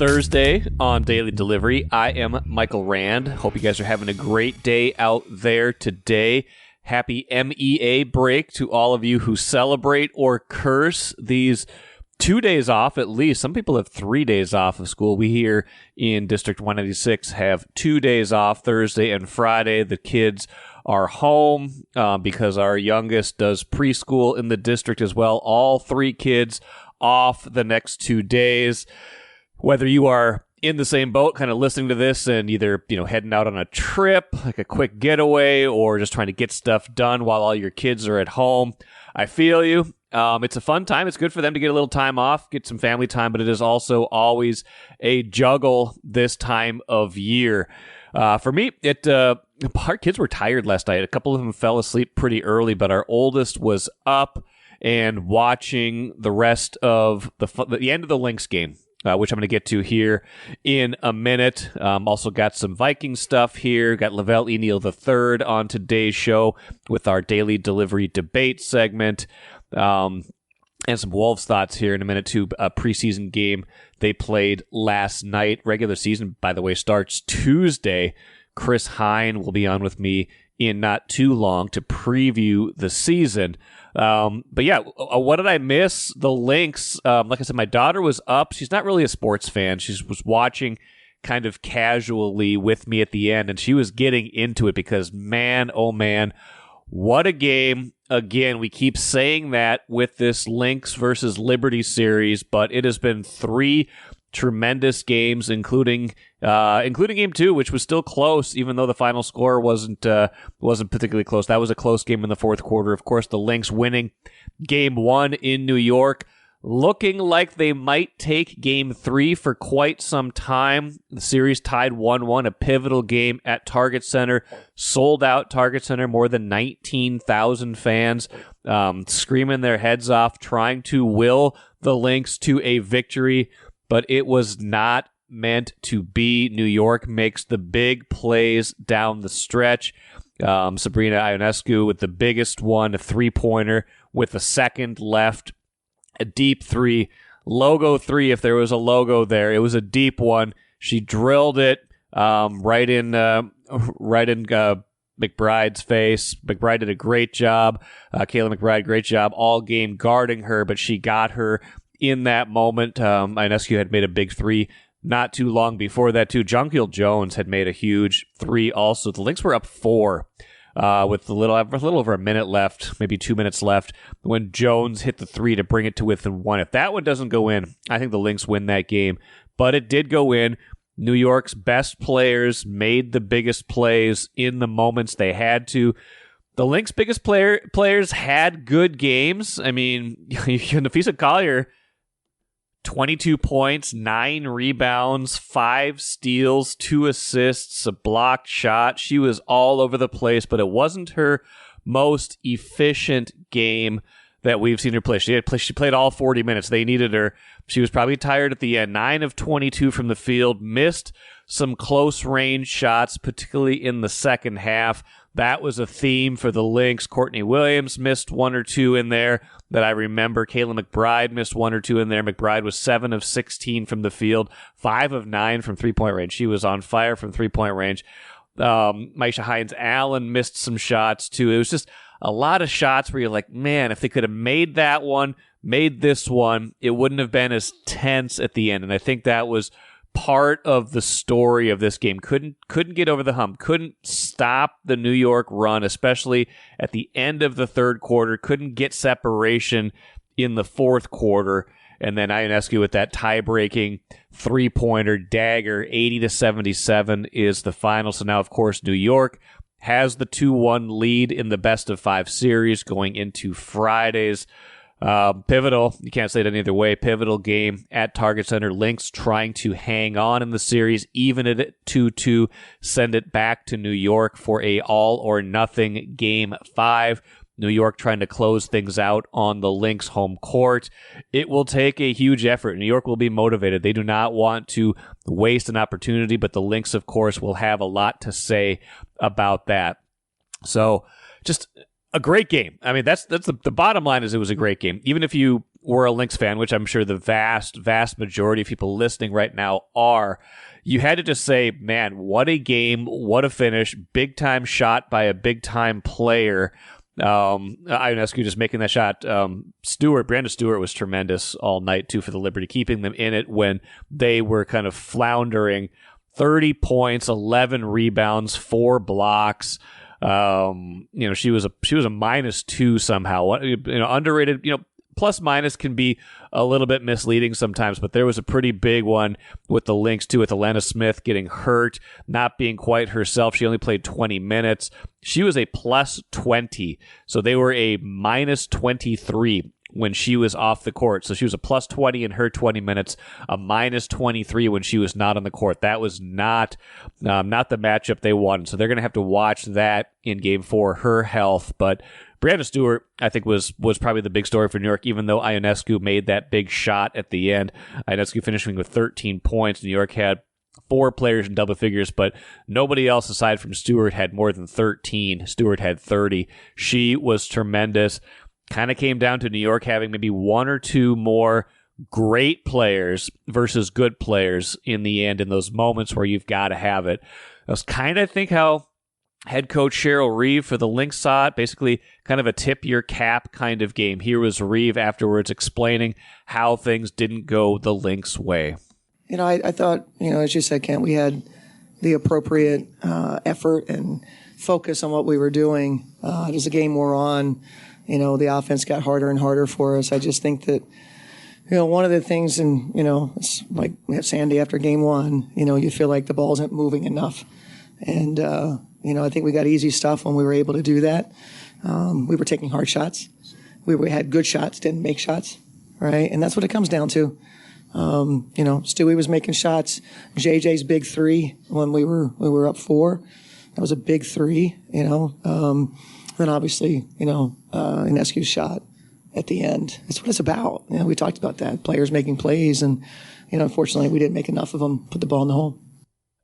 Thursday on Daily Delivery. I am Michael Rand. Hope you guys are having a great day out there today. Happy MEA break to all of you who celebrate or curse these 2 days off at least. Some people have 3 days off of school. We here in District 196 have 2 days off, Thursday and Friday. The kids are home because our youngest does preschool in the district as well. All 3 kids off the next 2 days. Whether you are in the same boat, kind of listening to this and either, heading out on a trip, like a quick getaway, or just trying to get stuff done while all your kids are at home, I feel you. It's a fun time. It's good for them to get a little time off, get some family time, but it is also always a juggle this time of year. For me, our kids were tired last night. A couple of them fell asleep pretty early, but our oldest was up and watching the rest of the end of the Lynx game, which I'm going to get to here in a minute. Also got some Vikings stuff here. Got Velle E, Neal III on today's show with our Daily Delivery debate segment. And some Wolves thoughts here in a minute too. A preseason game they played last night. Regular season, by the way, starts Tuesday. Chris Hine will be on with me in not too long to preview the season. But yeah, what did I miss? The Lynx, like I said, my daughter was up. She's not really a sports fan. She was watching kind of casually with me at the end, and she was getting into it because, man, oh man, what a game. Again, we keep saying that with this Lynx versus Liberty series, but it has been 3 tremendous games, including game 2, which was still close, even though the final score wasn't particularly close. That was a close game in the fourth quarter. Of course, the Lynx winning game 1 in New York, looking like they might take game 3 for quite some time. The series tied 1-1, a pivotal game at Target Center, sold out Target Center, more than 19,000 fans screaming their heads off, trying to will the Lynx to a victory. But it was not meant to be. New York makes the big plays down the stretch. Sabrina Ionescu with the biggest one, a 3-pointer with a second left, a deep 3, logo 3 if there was a logo there. It was a deep one. She drilled it right in McBride's face. McBride did a great job. Kayla McBride, great job all game guarding her, but she got her in that moment. Ionescu had made a big 3 not too long before that, too. Jonquil Jones had made a huge 3 also. The Lynx were up 4 with a little over a minute left, maybe 2 minutes left, when Jones hit the 3 to bring it to within 1. If that one doesn't go in, I think the Lynx win that game. But it did go in. New York's best players made the biggest plays in the moments they had to. The Lynx biggest players had good games. I mean, Nafisa Collier, 22 points, 9 rebounds, 5 steals, 2 assists, a blocked shot. She was all over the place, but it wasn't her most efficient game that we've seen her play. She played all 40 minutes. They needed her. She was probably tired at the end. 9 of 22 from the field, missed some close range shots, particularly in the second half. That was a theme for the Lynx. Courtney Williams missed 1 or 2 in there that I remember. Kayla McBride missed 1 or 2 in there. McBride was 7 of 16 from the field, 5 of 9 from three-point range. She was on fire from three-point range. Maisha Hines-Allen missed some shots, too. It was just a lot of shots where you're like, man, if they could have made that one, made this one, it wouldn't have been as tense at the end. And I think that was part of the story of this game. Couldn't get over the hump, couldn't stop the New York run, especially at the end of the third quarter, couldn't get separation in the fourth quarter, and then Ionescu with that tie-breaking 3-pointer dagger, 80-77 is the final. So now, of course, New York has the 2-1 lead in the best-of-5 series going into Friday's pivotal, you can't say it any other way, pivotal game at Target Center. Lynx trying to hang on in the series, even at 2-2, send it back to New York for a all-or-nothing Game 5. New York trying to close things out on the Lynx home court. It will take a huge effort. New York will be motivated. They do not want to waste an opportunity, but the Lynx, of course, will have a lot to say about that. So, just a great game. I mean, that's the bottom line is it was a great game. Even if you were a Lynx fan, which I'm sure the vast majority of people listening right now are, you had to just say, man, what a game, what a finish, big time shot by a big time player. Ionescu just making that shot. Brandon Stewart was tremendous all night too for the Liberty, keeping them in it when they were kind of floundering. 30 points, 11 rebounds, 4 blocks. She was a -2 somehow. Underrated. Plus minus can be a little bit misleading sometimes, but there was a pretty big one with the Lynx too, with Alana Smith getting hurt, not being quite herself. She only played 20 minutes. She was a +20, so they were a -23 when she was off the court. So she was a +20 in her 20 minutes, a -23 when she was not on the court. That was not the matchup they wanted. So they're going to have to watch that in Game 4, her health. But Brandon Stewart, I think, was probably the big story for New York, even though Ionescu made that big shot at the end. Ionescu finishing with 13 points. New York had 4 players in double figures, but nobody else aside from Stewart had more than 13. Stewart had 30. She was tremendous. Kind of came down to New York having maybe 1 or 2 more great players versus good players in the end, in those moments where you've got to have it. That's kind of, I think, how head coach Cheryl Reeve for the Lynx saw it, basically kind of a tip your cap kind of game. Here was Reeve afterwards explaining how things didn't go the Lynx way. I thought, as you said, Kent, we had the appropriate effort and focus on what we were doing. As the game wore on, the offense got harder and harder for us. I just think that, one of the things, and, it's like we have Sandy after Game 1, you feel like the ball isn't moving enough. And, I think we got easy stuff when we were able to do that. We were taking hard shots. We had good shots, didn't make shots, right? And that's what it comes down to. Stewie was making shots. JJ's big 3 when we were up 4. That was a big 3, Then obviously, Ionescu's shot at the end. That's what it's about. We talked about that. Players making plays, and, unfortunately, we didn't make enough of them put the ball in the hole.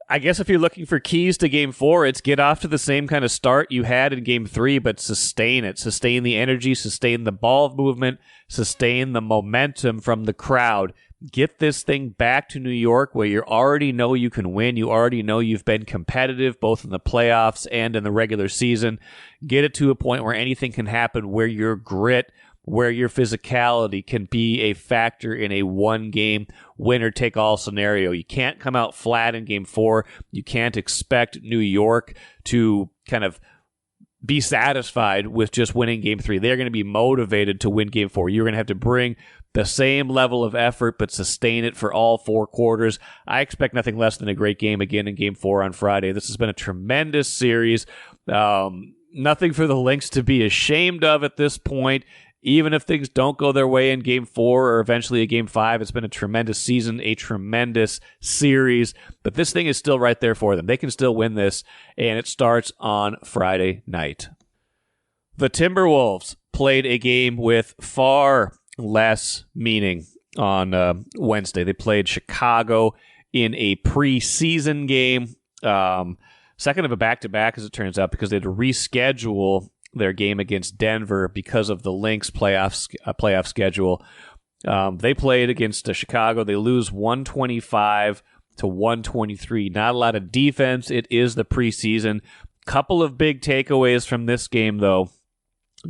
I guess if you're looking for keys to Game 4, it's get off to the same kind of start you had in Game 3, but sustain it. Sustain the energy, sustain the ball movement, sustain the momentum from the crowd. Get this thing back to New York where you already know you can win. You already know you've been competitive both in the playoffs and in the regular season. Get it to a point where anything can happen, where your grit, where your physicality can be a factor in a one-game winner-take-all scenario. You can't come out flat in Game 4. You can't expect New York to kind of be satisfied with just winning Game 3. They're going to be motivated to win Game 4. You're going to have to bring the same level of effort, but sustain it for all 4 quarters. I expect nothing less than a great game again in Game 4 on Friday. This has been a tremendous series. Nothing for the Lynx to be ashamed of at this point. Even if things don't go their way in Game 4 or eventually a Game 5, it's been a tremendous season, a tremendous series. But this thing is still right there for them. They can still win this, and it starts on Friday night. The Timberwolves played a game with far less meaning on Wednesday. They played Chicago in a preseason game. Second of a back-to-back, as it turns out, because they had to reschedule their game against Denver because of the Lynx playoff schedule. They played against Chicago. They lose 125-123. Not a lot of defense. It is the preseason. Couple of big takeaways from this game, though.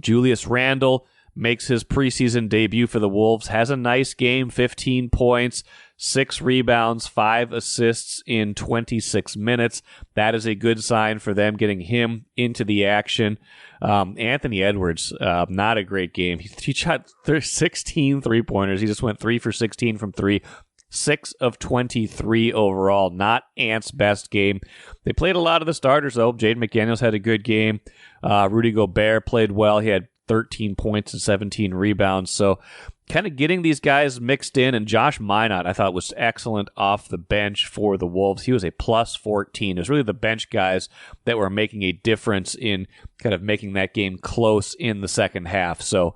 Julius Randle makes his preseason debut for the Wolves, has a nice game, 15 points, 6 rebounds, 5 assists in 26 minutes. That is a good sign for them, getting him into the action. Anthony Edwards, not a great game. He shot 16 three-pointers. He just went 3 for 16 from 3. 6 of 23 overall. Not Ant's best game. They played a lot of the starters, though. Jaden McDaniels had a good game. Rudy Gobert played well. He had 13 points and 17 rebounds. So kind of getting these guys mixed in. And Josh Minot, I thought, was excellent off the bench for the Wolves. He was a plus 14. It was really the bench guys that were making a difference in kind of making that game close in the second half. So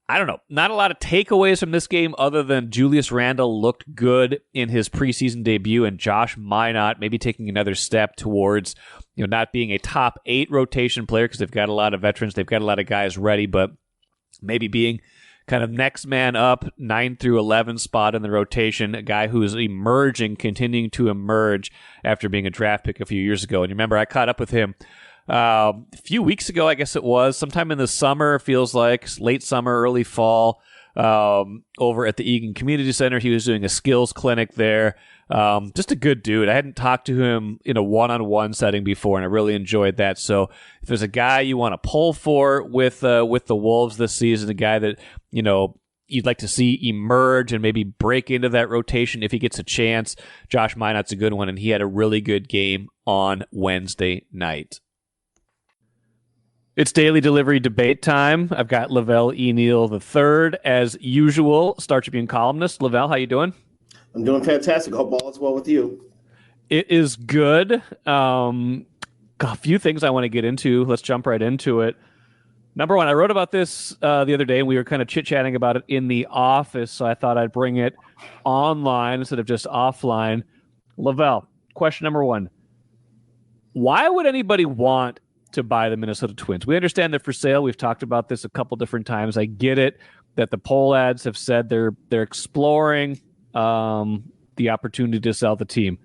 I don't know. Not a lot of takeaways from this game other than Julius Randle looked good in his preseason debut, and Josh Minot maybe taking another step towards not being a top 8 rotation player because they've got a lot of veterans. They've got a lot of guys ready, but maybe being kind of next man up, 9 through 11 spot in the rotation, a guy who is emerging, continuing to emerge after being a draft pick a few years ago. And you remember I caught up with him a few weeks ago, I guess it was, sometime in the summer, feels like, late summer, early fall, over at the Eagan Community Center. He was doing a skills clinic there. Just a good dude. I hadn't talked to him in a one-on-one setting before, and I really enjoyed that. So if there's a guy you want to pull for with the Wolves this season, a guy that, you'd like to see emerge and maybe break into that rotation if he gets a chance, Josh Minot's a good one, and he had a really good game on Wednesday night. It's daily delivery debate time. I've got Velle E. Neal III, as usual, Star Tribune columnist. Velle, how you doing? I'm doing fantastic. Hope all is well with you. It is good. A few things I want to get into. Let's jump right into it. Number one, I wrote about this the other day, and we were kind of chit-chatting about it in the office, so I thought I'd bring it online instead of just offline. Velle, question number one. Why would anybody want to buy the Minnesota Twins? We understand they're for sale. We've talked about this a couple different times. I get it that the poll ads have said they're exploring the opportunity to sell the team.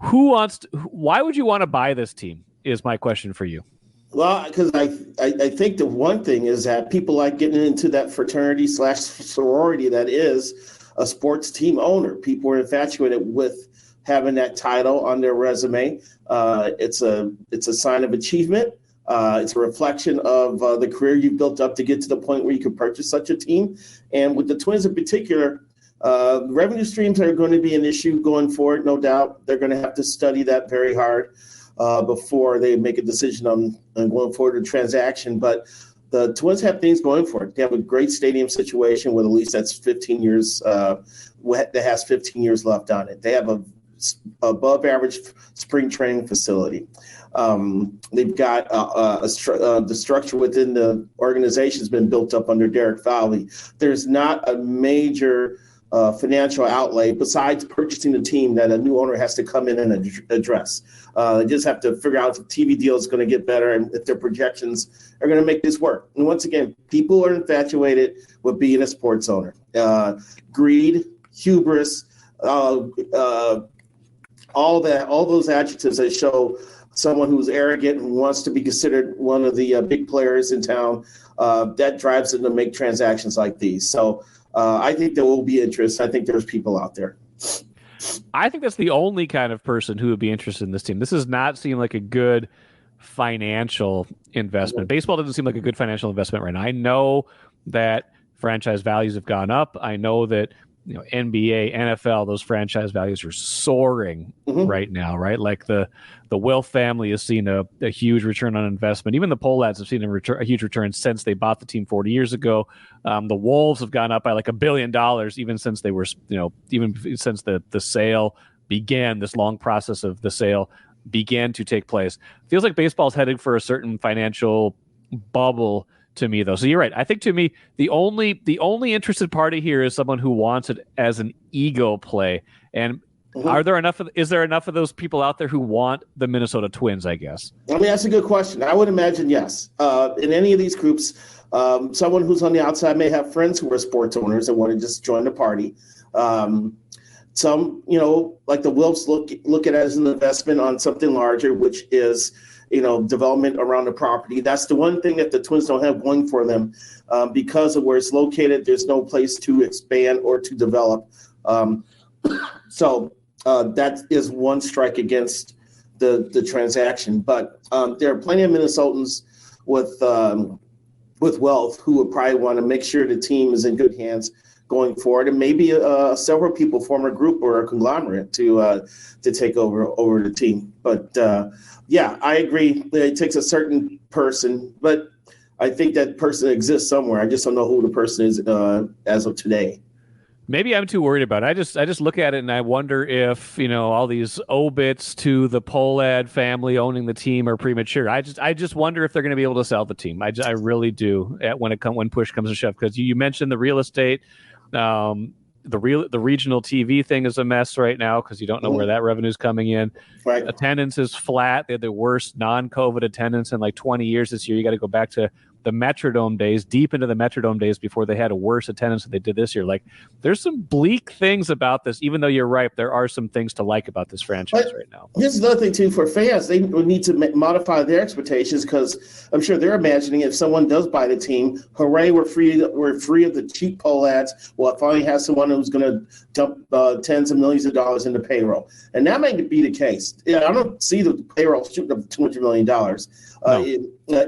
Why would you want to buy this team is my question for you. Well, because I think the one thing is that people like getting into that fraternity/sorority that is a sports team owner. People are infatuated with having that title on their resume. It's a sign of achievement. It's a reflection of the career you've built up to get to the point where you could purchase such a team. And with the Twins in particular, revenue streams are going to be an issue going forward, no doubt. They're going to have to study that very hard before they make a decision on going forward in transaction. But the Twins have things going for it. They have a great stadium situation with at least that's 15 years, that has 15 years left on it. They have a above average spring training facility. They've got the structure within the organization has been built up under Derek Fowley. There's not a major financial outlay besides purchasing the team that a new owner has to come in and address. They just have to figure out if the TV deal is going to get better and if their projections are going to make this work. And once again, people are infatuated with being a sports owner. Greed, hubris, all those adjectives that show someone who's arrogant and wants to be considered one of the big players in town, that drives them to make transactions like these. So I think there will be interest. I think there's people out there. I think that's the only kind of person who would be interested in this team. This does not seem like a good financial investment. Baseball doesn't seem like a good financial investment right now. I know that franchise values have gone up. I know that NBA, NFL, those franchise values are soaring right now, right? Like the Wilf family has seen a huge return on investment. Even the poll ads have seen a huge return since they bought the team 40 years ago. The Wolves have gone up by like $1 billion even since they were, even since the sale began, this long process of the sale began to take place. Feels like baseball's headed for a certain financial bubble to me, though. So you're right. I think to me, the only interested party here is someone who wants it as an ego play. And is there enough of those people out there who want the Minnesota Twins, I guess? I mean, that's a good question. I would imagine yes. In any of these groups, someone who's on the outside may have friends who are sports owners and want to just join the party. Some, like the Wilfs look at it as an investment on something larger, which is development around the property. That's the one thing that the Twins don't have going for them because of where it's located. There's no place to expand or to develop. So that is one strike against the transaction. But there are plenty of Minnesotans with wealth who would probably want to make sure the team is in good hands going forward, and maybe several people form a group or a conglomerate to take over the team. But yeah, I agree that it takes a certain person, but I think that person exists somewhere. I just don't know who the person is as of today. Maybe I'm too worried about it. I just look at it and I wonder if all these obits to the Pohlad family owning the team are premature. I just wonder if they're going to be able to sell the team. I really do when push comes to shove, because you mentioned the real estate. The regional TV thing is a mess right now because you don't know where that revenue is coming in. Right. Attendance is flat. They had the worst non-COVID attendance in like 20 years this year. You got to go back to the Metrodome days, deep into the Metrodome days before they had a worse attendance than they did this year. Like, there's some bleak things about this, even though you're right, there are some things to like about this franchise right now. Here's another thing, too, for fans. They need to modify their expectations, because I'm sure they're imagining if someone does buy the team, hooray, we're free of the cheap poll ads. Well, I finally have someone who's going to dump tens of millions of dollars into payroll. And that may be the case. I don't see the payroll shooting up $200 million. No.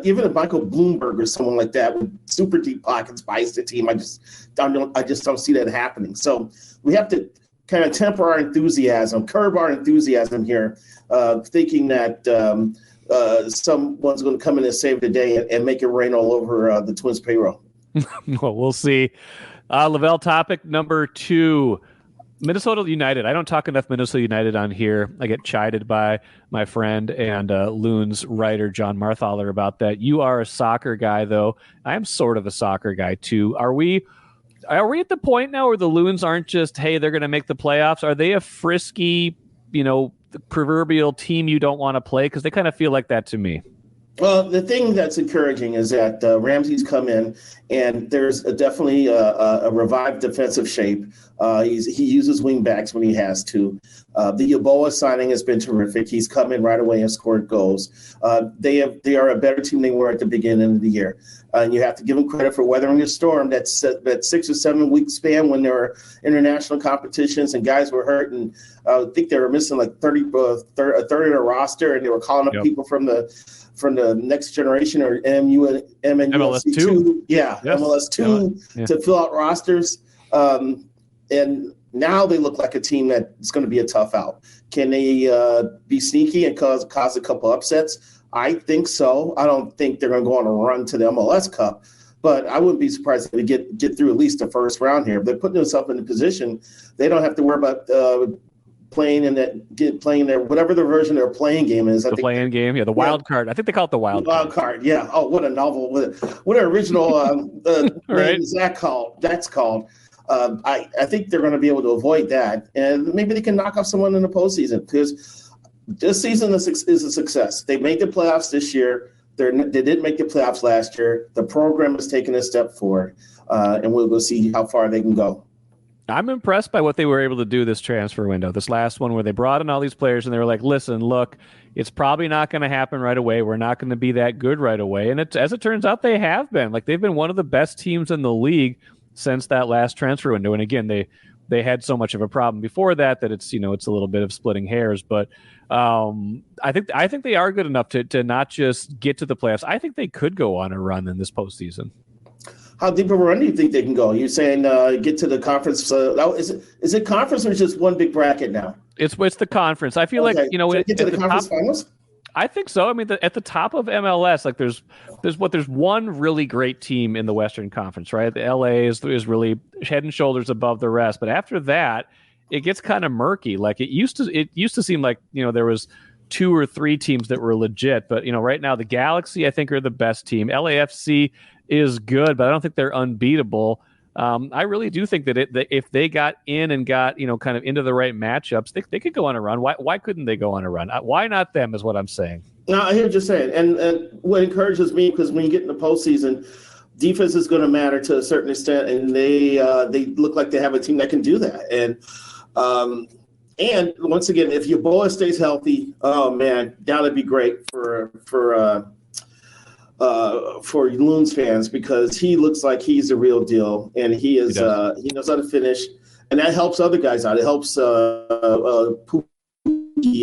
Even if Michael Bloomberg or someone like that with super deep pockets buys the team, I just don't see that happening. So we have to kind of temper our enthusiasm, curb our enthusiasm here, thinking that someone's going to come in and save the day and make it rain all over the Twins payroll. Well, we'll see. Lavelle, topic number 2. Minnesota United. I don't talk enough Minnesota United on here. I get chided by my friend and Loon's writer, John Marthaler, about that. You are a soccer guy, though. I am sort of a soccer guy, too. Are we at the point now where the Loons aren't just, hey, they're going to make the playoffs? Are they a frisky, the proverbial team you don't want to play? Because they kind of feel like that to me. Well, the thing that's encouraging is that Ramsey's come in, and there's definitely a revived defensive shape. He uses wing backs when he has to. The Yeboah signing has been terrific. He's come in right away and scored goals. They are a better team than they were at the beginning of the year. And you have to give them credit for weathering a storm. That 6 or 7 week span when there were international competitions and guys were hurt, and I think they were missing like a third of their roster, and they were calling up people from the next generation or MLS 2. Yeah, yes. MLS 2 to fill out rosters. And now they look like a team that's going to be a tough out. Can they be sneaky and cause a couple upsets? I think so. I don't think they're going to go on a run to the MLS Cup, but I wouldn't be surprised if they get through at least the first round here. If they're putting themselves in a position, they don't have to worry about playing their whatever the version of their playing game is. The playing game, the wild card. I think they call it the wild card. Yeah. Oh, what a novel! What an original right. name is that called? That's called. I think they're going to be able to avoid that, and maybe they can knock off someone in the postseason, because this season is a success. They made the playoffs this year. They didn't make the playoffs last year. The program has taken a step forward, and we'll see how far they can go. I'm impressed by what they were able to do this transfer window, this last one where they brought in all these players and they were like, listen, look, it's probably not going to happen right away. We're not going to be that good right away. And as it turns out, they have been. Like, they've been one of the best teams in the league since that last transfer window. And again, they had so much of a problem before that it's, it's a little bit of splitting hairs. But I think they are good enough to not just get to the playoffs. I think they could go on a run in this postseason. How deep of a run do you think they can go? You're saying get to the conference. Is it conference or just one big bracket now? It's the conference. I feel like get to the conference finals. I think so. I mean, at the top of MLS, like there's one really great team in the Western Conference, right? The LA is really head and shoulders above the rest. But after that, it gets kind of murky. Like it used to seem like there was 2 or 3 teams that were legit. But right now the Galaxy, I think, are the best team. LAFC is good, but I don't think they're unbeatable. I really do think that if they got in and got kind of into the right matchups, they could go on a run. Why couldn't they go on a run? Why not them is what I'm saying. No, I hear what you're saying, and what encourages me, because when you get in the postseason, defense is going to matter to a certain extent, and they look like they have a team that can do that. And once again, if Yeboah stays healthy, oh man, that would be great for Loons fans, because he looks like he's the real deal, and he knows how to finish, and that helps other guys out. It helps Pookie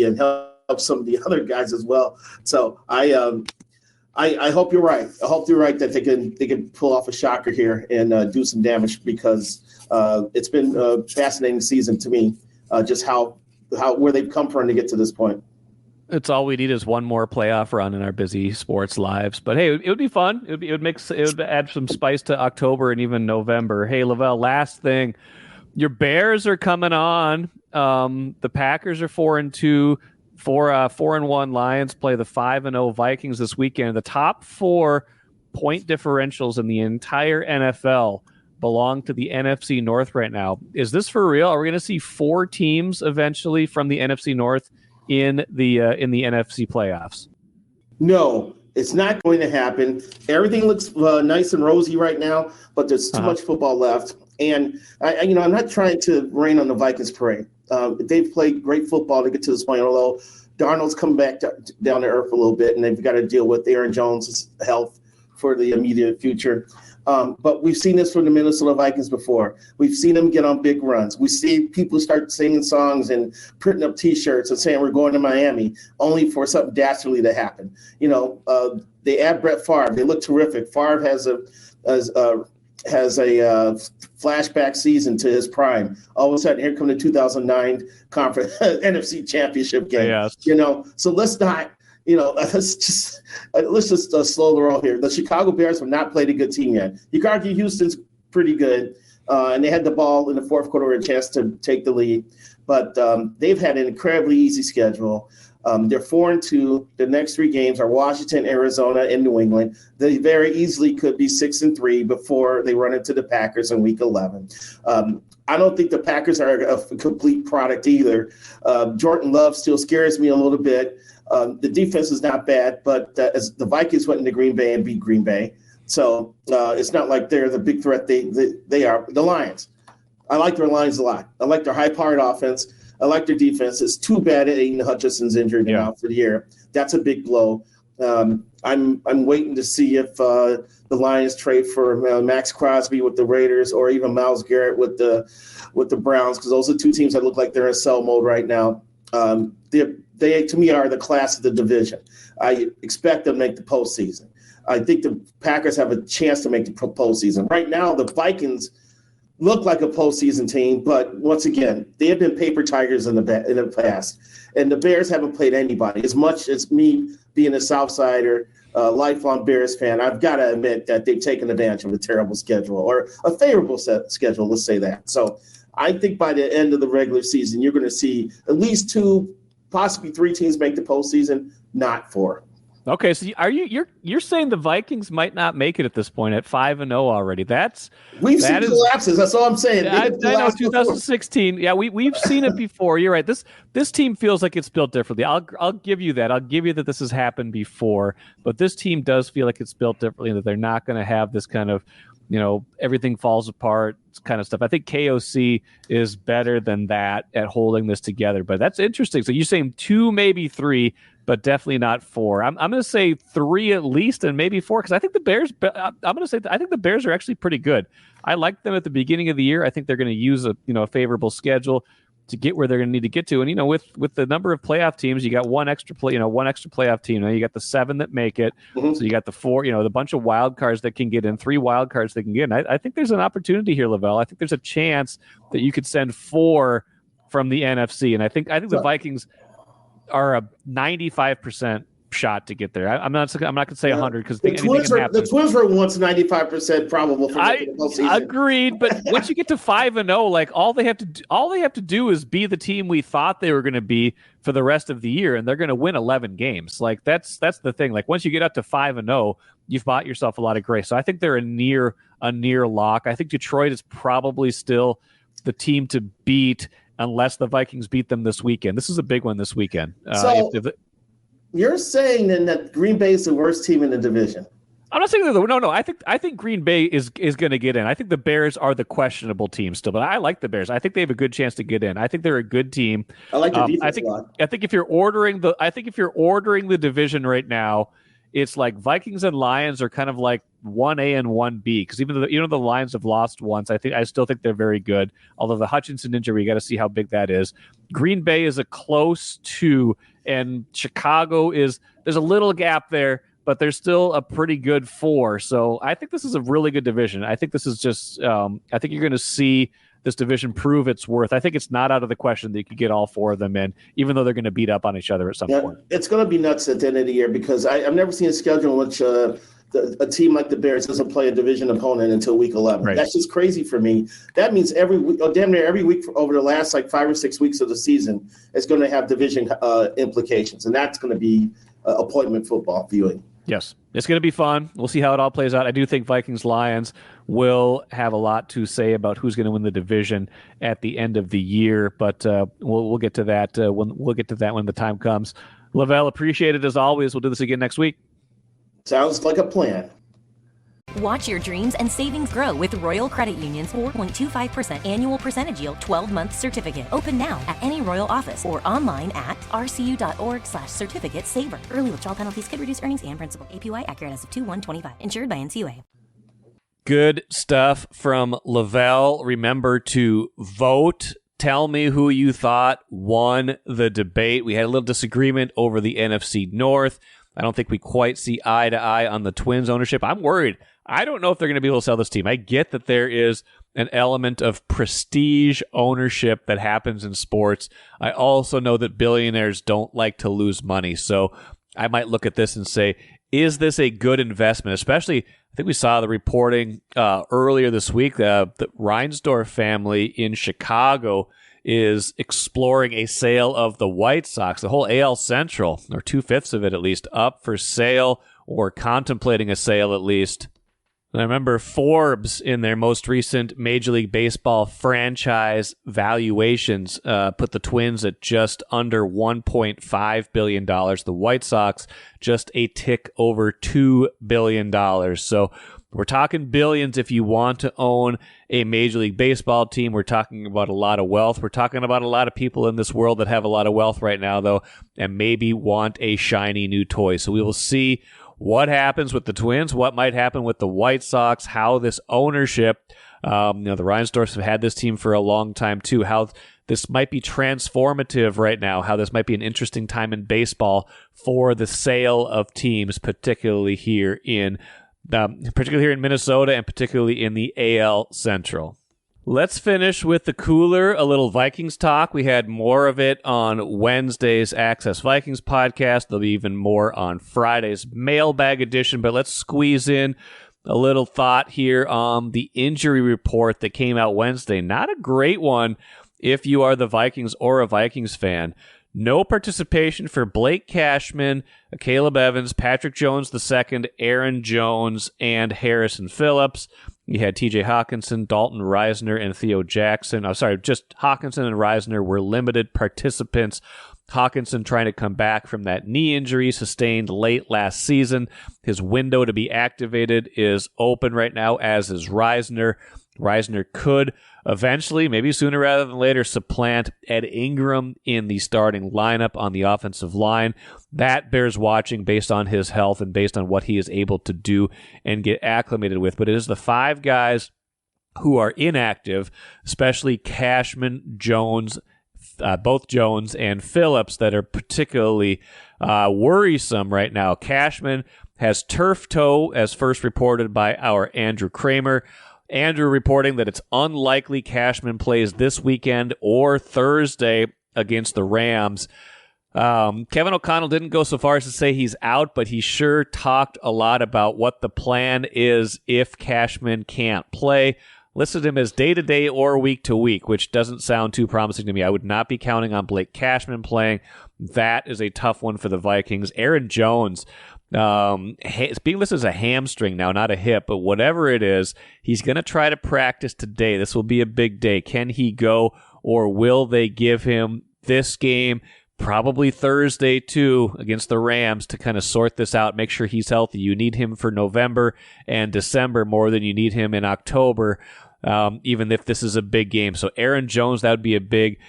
and helps some of the other guys as well. So I hope you're right. I hope you're right that they can pull off a shocker here and do some damage, because it's been a fascinating season to me, just where they've come from to get to this point. It's all we need is one more playoff run in our busy sports lives. But hey, it would be fun. It would add some spice to October and even November. Hey, Lavelle, last thing. Your Bears are coming on. The Packers are 4-2. 4-1 Lions play the 5-0 Vikings this weekend. The top 4 point differentials in the entire NFL belong to the NFC North right now. Is this for real? Are we going to see 4 teams eventually from the NFC North in the NFC playoffs? No, It's not going to happen. Everything looks nice and rosy right now, but there's too much football left. And I'm not trying to rain on the Vikings parade. They've played great football to get to this point, although Darnold's come back down to earth a little bit, and they've got to deal with Aaron Jones' health for the immediate future. But we've seen this from the Minnesota Vikings before. We've seen them get on big runs. We see people start singing songs and printing up T-shirts and saying we're going to Miami, only for something dastardly to happen. They add Brett Favre. They look terrific. Favre has a flashback season to his prime. All of a sudden, here come the 2009 conference NFC Championship game. Yes. So let's not. Let's just slow the roll here. The Chicago Bears have not played a good team yet. You can argue Houston's pretty good, and they had the ball in the fourth quarter, a chance to take the lead. But they've had an incredibly easy schedule. They're 4-2. The next 3 games are Washington, Arizona, and New England. They very easily could be 6-3 before they run into the Packers in Week 11. I don't think the Packers are a complete product either. Jordan Love still scares me a little bit. The defense is not bad, but as the Vikings went into Green Bay and beat Green Bay, so it's not like they're the big threat they are. The Lions, I like their Lions a lot. I like their high-powered offense. I like their defense. It's too bad that Aiden Hutchinson's injured now for the year. That's a big blow. I'm waiting to see if the Lions trade for Max Crosby with the Raiders or even Myles Garrett with the Browns, because those are 2 teams that look like they're in sell mode right now. They to me are the class of the division. I expect them to make the postseason. I think the Packers have a chance to make the postseason. Right now, the Vikings look like a postseason team, but once again, they have been paper tigers in the past. And the Bears haven't played anybody. As much as me being a Southsider, lifelong Bears fan, I've got to admit that they've taken advantage of a terrible schedule, or a favorable schedule, let's say that. So I think by the end of the regular season, you're going to see at least 2, possibly 3 teams make the postseason, not 4. Okay, so you're saying the Vikings might not make it at this point at 5-0 already? We've seen collapses. That's all I'm saying. I know 2016. Before. Yeah, we've seen it before. You're right. This team feels like it's built differently. I'll give you that. I'll give you that this has happened before, but this team does feel like it's built differently, and that they're not going to have this kind of, everything falls apart kind of stuff. I think KOC is better than that at holding this together, but that's interesting. So you're saying 2, maybe 3, but definitely not 4. I'm going to say 3 at least, and maybe 4, because I think the Bears. I think the Bears are actually pretty good. I liked them at the beginning of the year. I think they're going to use a favorable schedule to get where they're going to need to get to. And with the number of playoff teams, you got one extra playoff team. Now you got the 7 that make it. Mm-hmm. So you got the 4, the bunch of wild cards that can get in, 3 wild cards that can get in. I think there's an opportunity here, Lavelle. I think there's a chance that you could send 4 from the NFC, and I think the Vikings are a 95% shot to get there. I'm not going to say 100, because the Twins were once 95% probable for the postseason. Agreed, but once you get to 5-0, like all they have to do is be the team we thought they were going to be for the rest of the year, and they're going to win 11 games. Like that's the thing. Like once you get up to 5-0, you've bought yourself a lot of grace. So I think they're a near lock. I think Detroit is probably still the team to beat, unless the Vikings beat them this weekend. This is a big one this weekend. You're saying then that Green Bay is the worst team in the division? I'm not saying that. No. I think Green Bay is going to get in. I think the Bears are the questionable team still, but I like the Bears. I think they have a good chance to get in. I think they're a good team. I like their defense a lot. I think if you're ordering the division right now, it's like Vikings and Lions are kind of like 1A and 1B, because even though the Lions have lost once, I still think they're very good. Although the Hutchinson injury, you got to see how big that is. Green Bay is a close 2, and Chicago there's a little gap there, but there's still a pretty good 4. So I think this is a really good division. I think this is just I think you're going to see this division prove its worth. I think it's not out of the question that you could get all 4 of them in, even though they're going to beat up on each other at some point. It's going to be nuts at the end of the year, because I've never seen a schedule in which a team like the Bears doesn't play a division opponent until Week 11. Right. That's just crazy for me. That means damn near every week over the last 5 or 6 weeks of the season is going to have division implications, and that's going to be appointment football viewing. Yes, it's going to be fun. We'll see how it all plays out. I do think Vikings-Lions will have a lot to say about who's going to win the division at the end of the year, but we'll get to that when the time comes. Lavelle, appreciate it as always. We'll do this again next week. Sounds like a plan. Watch your dreams and savings grow with Royal Credit Union's 4.25% annual percentage yield 12-month certificate. Open now at any Royal office or online at rcu.org/certificate saver. Early withdrawal penalties could reduce earnings and principal. APY accurate as of 2/1/25. Insured by NCUA. Good stuff from Lavelle. Remember to vote. Tell me who you thought won the debate. We had a little disagreement over the NFC North. I don't think we quite see eye to eye on the Twins ownership. I'm worried. I don't know if they're going to be able to sell this team. I get that there is an element of prestige ownership that happens in sports. I also know that billionaires don't like to lose money. So I might look at this and say, is this a good investment? Especially, I think we saw the reporting earlier this week that the Reinsdorf family in Chicago is exploring a sale of the White Sox, the whole AL Central, or 2/5 of it at least, up for sale or contemplating a sale at least. And I remember Forbes in their most recent Major League Baseball franchise valuations put the Twins at just under $1.5 billion. The White Sox just a tick over $2 billion. So we're talking billions if you want to own a Major League Baseball team. We're talking about a lot of wealth. We're talking about a lot of people in this world that have a lot of wealth right now, though, and maybe want a shiny new toy. So we will see what happens with the Twins, what might happen with the White Sox, how this ownership, the Reinsdorfs have had this team for a long time too, how this might be transformative right now, how this might be an interesting time in baseball for the sale of teams, particularly here in Minnesota and particularly in the AL Central. Let's finish with the cooler, a little Vikings talk. We had more of it on Wednesday's Access Vikings podcast. There'll be even more on Friday's mailbag edition, but let's squeeze in a little thought here on the injury report that came out Wednesday. Not a great one if you are the Vikings or a Vikings fan. No participation for Blake Cashman, Caleb Evans, Patrick Jones II, Aaron Jones, and Harrison Phillips. You had TJ Hawkinson, Dalton Reisner, and Theo Jackson. Just Hawkinson and Reisner were limited participants. Hawkinson trying to come back from that knee injury sustained late last season. His window to be activated is open right now, as is Reisner. Reisner could eventually, maybe sooner rather than later, supplant Ed Ingram in the starting lineup on the offensive line. That bears watching based on his health and based on what he is able to do and get acclimated with. But it is the five guys who are inactive, especially Cashman, Jones, both Jones and Phillips, that are particularly worrisome right now. Cashman has turf toe, as first reported by our Andrew Kramer. Andrew reporting that it's unlikely Cashman plays this weekend or Thursday against the Rams. Kevin O'Connell didn't go so far as to say he's out, but he sure talked a lot about what the plan is if Cashman can't play. Listed him as day-to-day or week-to-week, which doesn't sound too promising to me. I would not be counting on Blake Cashman playing. That is a tough one for the Vikings. Aaron Jones, it's being listed as a hamstring now, not a hip, but whatever it is, he's going to try to practice today. This will be a big day. Can he go, or will they give him this game, probably Thursday too, against the Rams, to kind of sort this out, make sure he's healthy? You need him for November and December more than you need him in October, even if this is a big game. So Aaron Jones, that would be a big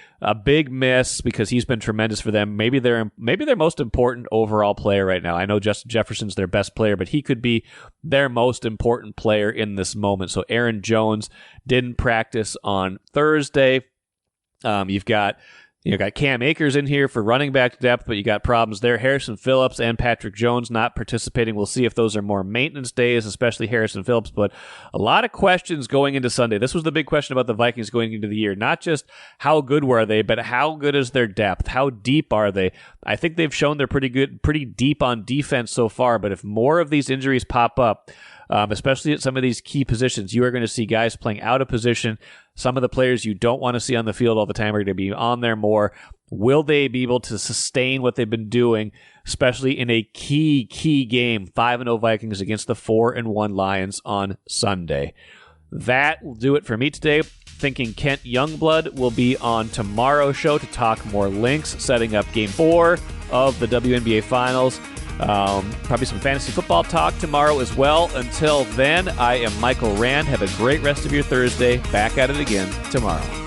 miss, because he's been tremendous for them. Maybe their most important overall player right now. I know Justin Jefferson's their best player, but he could be their most important player in this moment. So Aaron Jones didn't practice on Thursday. You've got Cam Akers in here for running back depth, but you got problems there. Harrison Phillips and Patrick Jones not participating. We'll see if those are more maintenance days, especially Harrison Phillips. But a lot of questions going into Sunday. This was the big question about the Vikings going into the year. Not just how good were they, but how good is their depth? How deep are they? I think they've shown they're pretty good, pretty deep on defense so far. But if more of these injuries pop up, especially at some of these key positions, you are going to see guys playing out of position. Some of the players you don't want to see on the field all the time are going to be on there more. Will they be able to sustain what they've been doing, especially in a key game, 5-0 Vikings against the 4-1 Lions on Sunday? That will do it for me today. Thinking Kent Youngblood will be on tomorrow's show to talk more Lynx, setting up Game 4 of the WNBA Finals. Probably some fantasy football talk tomorrow as well. Until then, I am Michael Rand. Have a great rest of your Thursday. Back at it again tomorrow.